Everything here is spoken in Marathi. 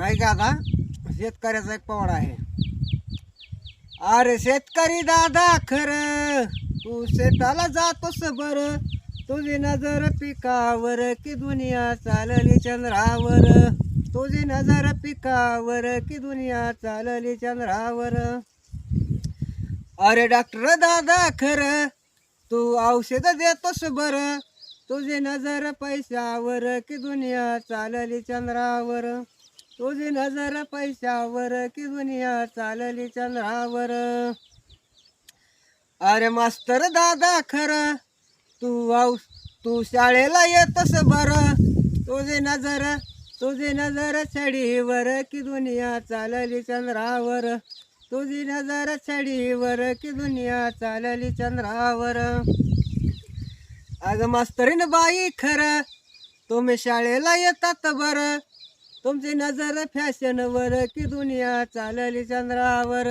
ऐका आता शेतकऱ्याचा एक पवाडा आहे. अरे शेतकरी दादा खरं तू शेताला जातोस बर, तुझी नजर पिकावर की दुनिया चालली चंद्रावर. तुझी नजर पिकावर की दुनिया चालली चंद्रावर. अरे डॉक्टर दादा खरं तू औषध देतोस बर, तुझी नजर पैशावर की दुनिया चालली चंद्रावर. तुझी नजर पैशावर की दुनिया चालली चंद्रावर. अरे मास्तर दादा खरं तू तू शाळेला येतस बर, तुझी नजर तुझी नजर छडीवर की दुनिया चालली चंद्रावर. तुझी नजर छडीवर की दुनिया चालली चंद्रावर. अगं मास्तरीन बाई खरं तुम्ही शाळेला येतात बर, तुमची नजर फॅशनवर की दुनिया चालली चंद्रावर.